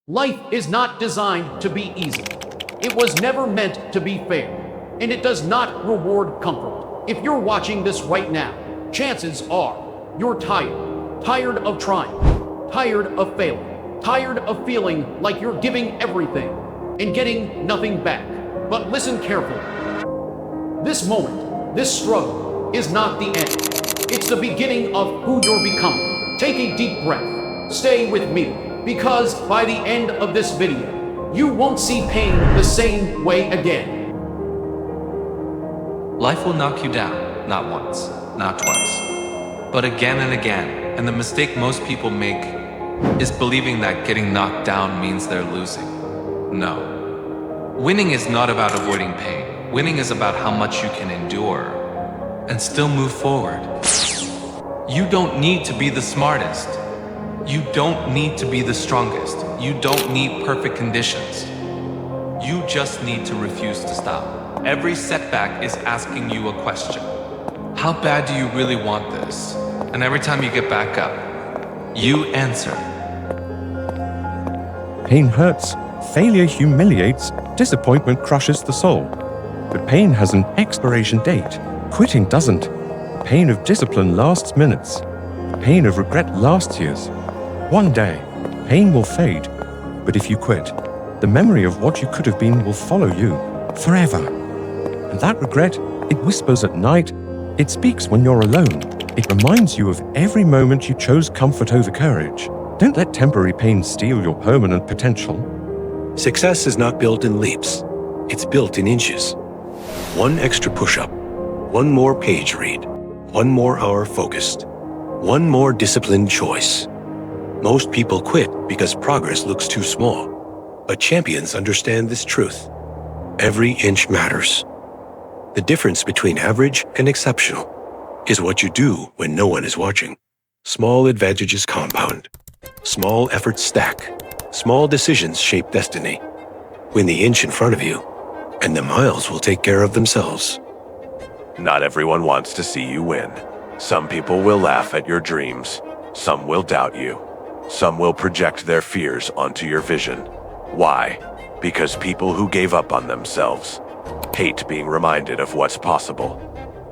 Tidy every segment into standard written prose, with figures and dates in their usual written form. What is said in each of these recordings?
Life is not designed to be easy. It was never meant to be fair, and it does not reward comfort. If you're watching this right now, chances are you're tired. Tired of trying. Tired of failing. Tired of feeling like you're giving everything and getting nothing back. But listen carefully. This moment, this struggle, is not the end. It's the beginning of who you're becoming. Take a deep breath. Stay with me, because by the end of this video, you won't see pain the same way again. Life will knock you down, not once, not twice, but again and again. And the mistake most people make is believing that getting knocked down means they're losing. No. Winning is not about avoiding pain. Winning is about how much you can endure and still move forward. You don't need to be the smartest. You don't need to be the strongest. You don't need perfect conditions. You just need to refuse to stop. Every setback is asking you a question. How bad do you really want this? And every time you get back up, you answer. Pain hurts, failure humiliates, disappointment crushes the soul. But pain has an expiration date. Quitting doesn't. The pain of discipline lasts minutes. The pain of regret lasts years. One day, pain will fade. But if you quit, the memory of what you could have been will follow you forever. And that regret, it whispers at night. It speaks when you're alone. It reminds you of every moment you chose comfort over courage. Don't let temporary pain steal your permanent potential. Success is not built in leaps. It's built in inches. One extra push-up, one more page read, one more hour focused, one more disciplined choice. Most people quit because progress looks too small. But champions understand this truth. Every inch matters. The difference between average and exceptional is what you do when no one is watching. Small advantages compound. Small efforts stack. Small decisions shape destiny. Win the inch in front of you, and the miles will take care of themselves. Not everyone wants to see you win. Some people will laugh at your dreams. Some will doubt you. Some will project their fears onto your vision. Why? Because people who gave up on themselves hate being reminded of what's possible.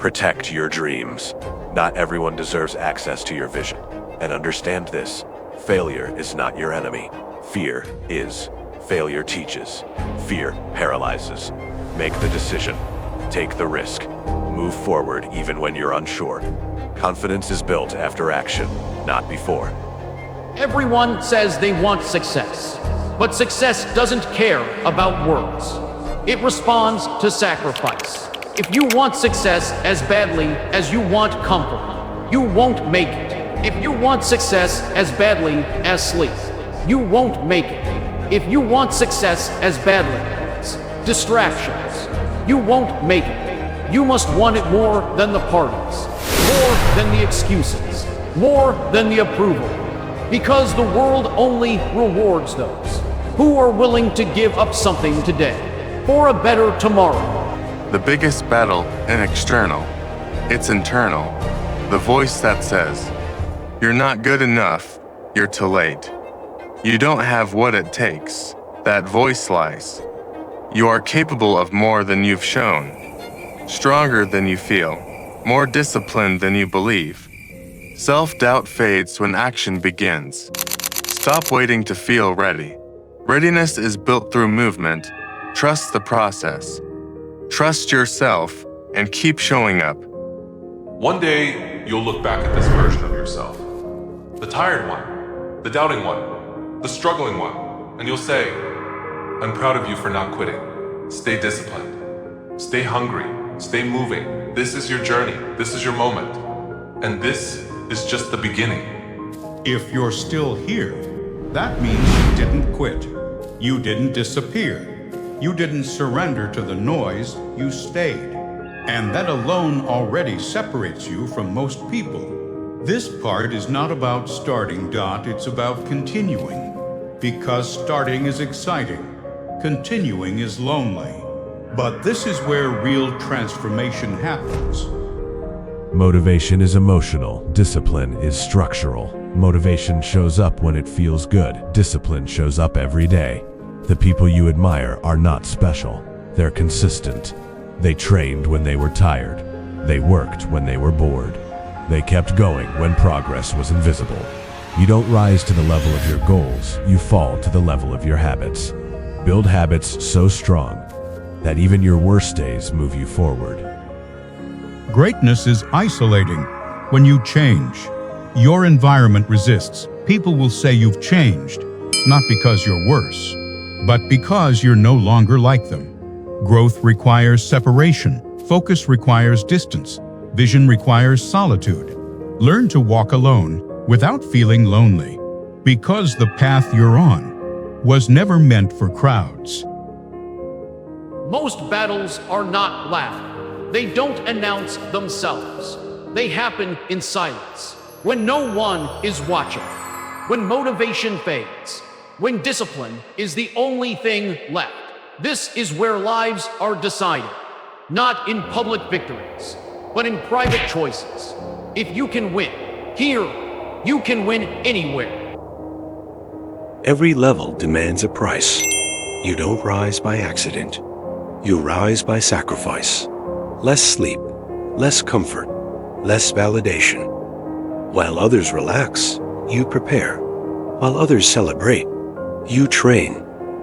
Protect your dreams. Not everyone deserves access to your vision. And understand this, failure is not your enemy. Fear is. Failure teaches. Fear paralyzes. Make the decision. Take the risk. Move forward even when you're unsure. Confidence is built after action, not before. Everyone says they want success, but success doesn't care about words. It responds to sacrifice. If you want success as badly as you want comfort, you won't make it. If you want success as badly as sleep, you won't make it. If you want success as badly as distractions, you won't make it. You must want it more than the parties, more than the excuses, more than the approval. Because the world only rewards those who are willing to give up something today for a better tomorrow. The biggest battle isn't external, it's internal. The voice that says, "You're not good enough, you're too late. You don't have what it takes." That voice lies. You are capable of more than you've shown, stronger than you feel, more disciplined than you believe. Self-doubt fades when action begins. Stop waiting to feel ready. Readiness is built through movement. Trust the process. Trust yourself and keep showing up. One day, you'll look back at this version of yourself. The tired one, the doubting one, the struggling one, and you'll say, "I'm proud of you for not quitting. Stay disciplined. Stay hungry. Stay moving. This is your journey. This is your moment. And this is just the beginning." If you're still here, that means you didn't quit. You didn't disappear. You didn't surrender to the noise, you stayed. And that alone already separates you from most people. This part is not about starting, it's about continuing. Because starting is exciting, continuing is lonely. But this is where real transformation happens. Motivation is emotional, discipline is structural. Motivation shows up when it feels good. Discipline shows up every day. The people you admire are not special. They're consistent. They trained when they were tired. They worked when they were bored. They kept going when progress was invisible. You don't rise to the level of your goals. You fall to the level of your habits. Build habits so strong that even your worst days move you forward. Greatness is isolating. When you change, your environment resists. People will say you've changed, not because you're worse, but because you're no longer like them. Growth requires separation. Focus requires distance. Vision requires solitude. Learn to walk alone without feeling lonely, because the path you're on was never meant for crowds. Most battles are not loud. They don't announce themselves. They happen in silence, when no one is watching, when motivation fades, when discipline is the only thing left. This is where lives are decided, not in public victories, but in private choices. If you can win here, you can win anywhere. Every level demands a price. You don't rise by accident. You rise by sacrifice. Less sleep, less comfort, less validation. While others relax, you prepare. While others celebrate, you train.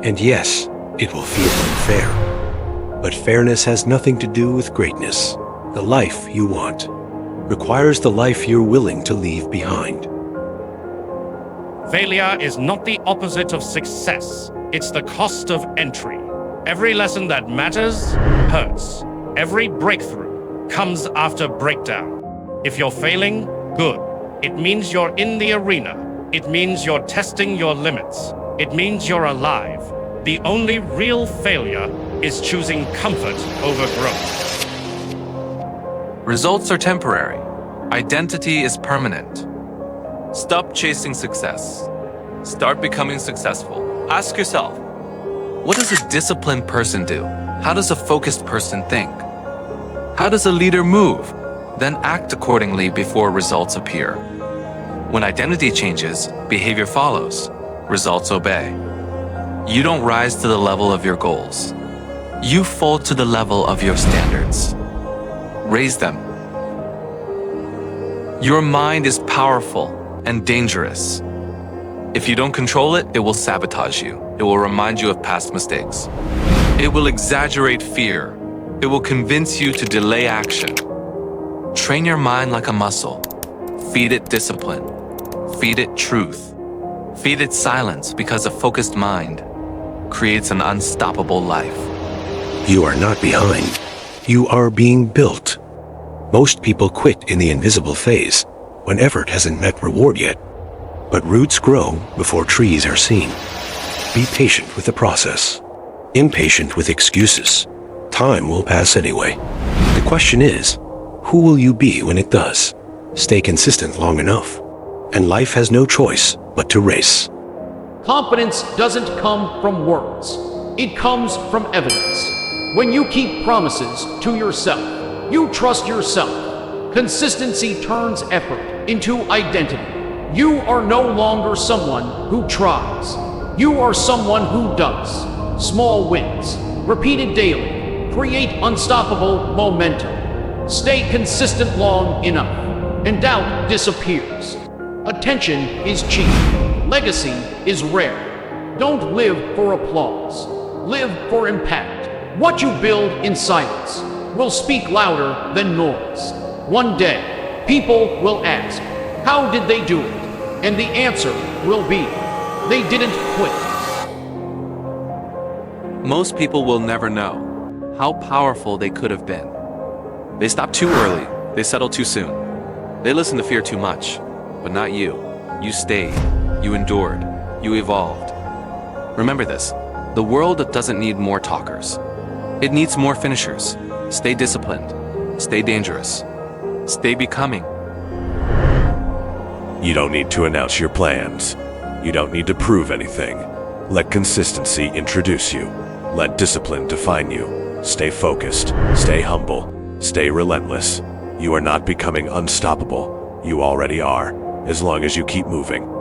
And yes, it will feel unfair. But fairness has nothing to do with greatness. The life you want requires the life you're willing to leave behind. Failure is not the opposite of success. It's the cost of entry. Every lesson that matters hurts. Every breakthrough comes after breakdown. If you're failing, good. It means you're in the arena. It means you're testing your limits. It means you're alive. The only real failure is choosing comfort over growth. Results are temporary. Identity is permanent. Stop chasing success. Start becoming successful. Ask yourself, what does a disciplined person do? How does a focused person think? How does a leader move? Then act accordingly before results appear. When identity changes, behavior follows. Results obey. You don't rise to the level of your goals. You fall to the level of your standards. Raise them. Your mind is powerful and dangerous. If you don't control it, it will sabotage you. It will remind you of past mistakes. It will exaggerate fear. It will convince you to delay action. Train your mind like a muscle. Feed it discipline. Feed it truth. Feed it silence, because a focused mind creates an unstoppable life. You are not behind. You are being built. Most people quit in the invisible phase, when effort hasn't met reward yet. But roots grow before trees are seen. Be patient with the process. Impatient with excuses. Time will pass anyway. The question is, who will you be when it does? Stay consistent long enough, and life has no choice but to race. Confidence doesn't come from words. It comes from evidence. When you keep promises to yourself, you trust yourself. Consistency turns effort into identity. You are no longer someone who tries. You are someone who does. Small wins, repeated daily, create unstoppable momentum. Stay consistent long enough, and doubt disappears. Attention is cheap. Legacy is rare. Don't live for applause. Live for impact. What you build in silence will speak louder than noise. One day, people will ask, how did they do it? And the answer will be, they didn't quit. Most people will never know how powerful they could have been. They stopped too early. They settled too soon. They listened to fear too much. But not you. You stayed. You endured. You evolved. Remember this. The world doesn't need more talkers. It needs more finishers. Stay disciplined. Stay dangerous. Stay becoming. You don't need to announce your plans. You don't need to prove anything. Let consistency introduce you. Let discipline define you. Stay focused. Stay humble. Stay relentless. You are not becoming unstoppable. You already are. as long as you keep moving.